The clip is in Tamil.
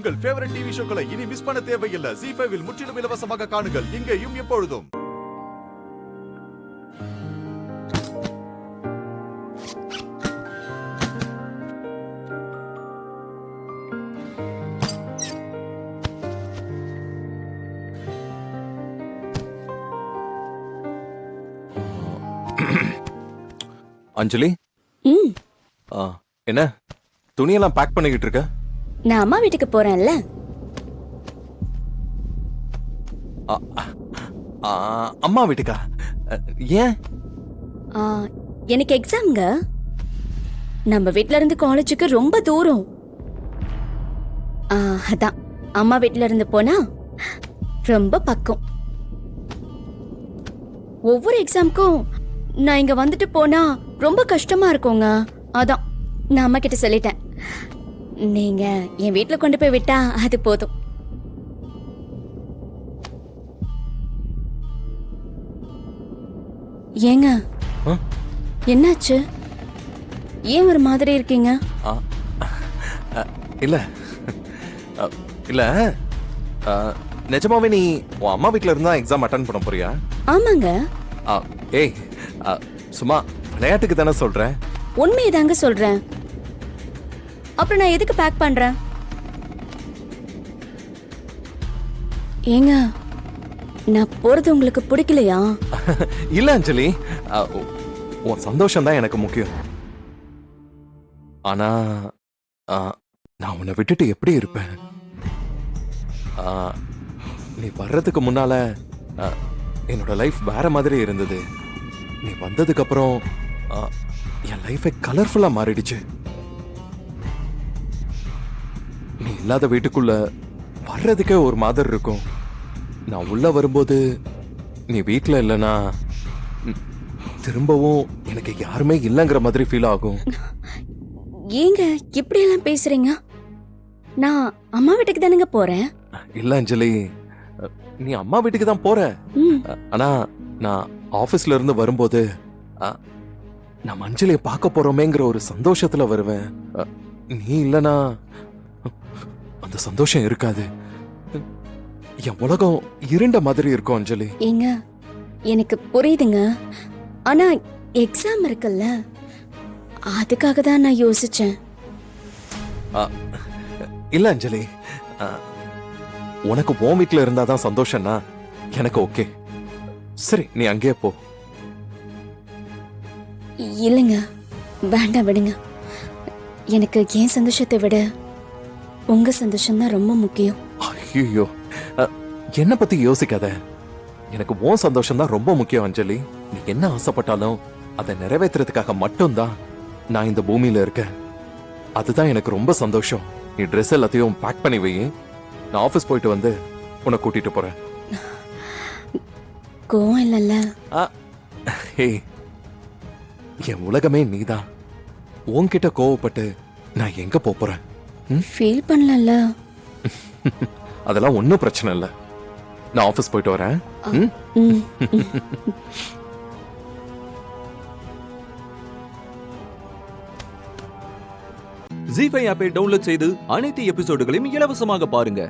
உங்கள் ஃபேவரட் டிவி ஷோக்களை இனி மிஸ் பண்ண தேவையில்லை. ZEE5 இல் முற்றிலும் இலவசமாக காணுங்கள். இங்கேயும் எப்பொழுதும். அஞ்சலி, என்ன துணியெல்லாம் பேக் பண்ணிக்கிட்டு இருக்க? நான் அம்மா வீட்டுக்கு போறேன்ல. அம்மா வீட்டுக்கா? ஏன்? எனக்கு எக்ஸாம்ங்க. நம்ம வீட்ல இருந்து காலேஜுக்கு ரொம்ப தூரம். அதான் அம்மா வீட்ல இருந்து போனா ரொம்ப பக்கம். ஒவ்வொரு எக்ஸாம்க்கும் நான் இங்க வந்துட்டு போனா ரொம்ப கஷ்டமா இருக்குங்க. அதான் நான் அம்மா கிட்ட சொல்லிட்டேன், நீங்க என் வீட்ல கொண்டு போய் விட்டா அது போதும். ஏங்க என்னாச்சு? ஏன் ஒரு மாதிரி இருக்கீங்க? இல்ல இல்ல, நிஜமாவே நீ உன் அம்மா வீட்ல இருந்தா எக்ஸாம் அட்டெண்ட் பண்ண போறியா? ஆமாங்க. ஏய், சும்மா விளையாட்டுக்கு தானே சொல்றேன். உண்மையதாங்க சொல்றேன். அப்புறம் நான் எதுக்கு பேக் பண்றேன்? ஏங்க, நான் போறது உங்களுக்கு பிடிக்கலையா? இல்ல அஞ்சலி, உன் சந்தோஷம் தான் எனக்கு முக்கியம். ஆனா நான் உன்னை விட்டுட்டு எப்படி இருப்பேன்? நீ வர்றதுக்கு முன்னால என்னோட லைஃப் வேற மாதிரி இருந்தது. நீ வந்ததுக்கு அப்புறம் என் லைஃபே கலர்ஃபுல்லா மாறிடுச்சு. நீ இல்லாத வீட்டுக்குள்ள வர்றதுக்கே ஒரு மாதிரி இருக்கும். நான் உள்ள வரும்போது நீ வீட்டுல இல்லைன்னா திரும்பவும் எனக்கு யாருமே இல்லைங்கிற மாதிரி ஃபீல் ஆகும். ஏங்க இப்படி எல்லாம் பேசுறீங்க? நான் அம்மா வீட்டுக்கு தானுங்க போறேன். இல்ல அஞ்சலி, நீ அம்மா வீட்டுக்கு தான் போற. ஆனா நான் ஆபீஸ்ல இருந்து வரும்போது நான் அஞ்சலியை பார்க்க போறோமேங்கிற ஒரு சந்தோஷத்துல வருவேன். நீ இல்லனா அந்த சந்தோஷம் இருக்காது. என் உலகம் இருண்ட மாதிரி இருக்கும் அஞ்சலி. ஏங்க எனக்கு புரியுதுங்க. ஆனா எக்ஸாம் இருக்குல்ல, அதுக்காக தான் நான் யோசிச்சேன். இல்ல அஞ்சலி, உனக்கு உன் வீட்டுல இருந்தாதான் சந்தோஷம்னா எனக்கு ஓகே. சரி, நீ அங்கேயே போ. இல்லைங்க, வேண்டாம், விடுங்க. எனக்கு என் சந்தோஷத்தை விட உங்க சந்தோஷம் தான் ரொம்ப முக்கியம். ஐயோ, என்ன பத்தி யோசிக்காத. எனக்கு உன் சந்தோஷம் தான் ரொம்ப முக்கியம் அஞ்சலி. நீ என்ன ஆசைப்பட்டாலும் அதை நிறைவேற்றுறதுக்காக மட்டும்தான் நான் இந்த பூமியில இருக்கேன். அதுதான் எனக்கு ரொம்ப சந்தோஷம். நீ ட்ரெஸ் எல்லாத்தையும் பேக் பண்ணி வை. நான் ஆபீஸ் போயிட்டு வந்து உன்னை கூட்டிட்டு போறேன். கோவம் இல்லைல்ல? என் உலகமே நீதான். உன்கிட்ட கோவப்பட்டு நான் எங்க போறேன்? ஃபீல் பண்ணல. அதெல்லாம் ஒன்னும் பிரச்சனை இல்லை. நான் ஆபீஸ் போயிட்டு வரேன். ZEE5 ஆப்பை டவுன்லோட் செய்து அனைத்து எபிசோடுகளையும் இலவசமாக பாருங்க.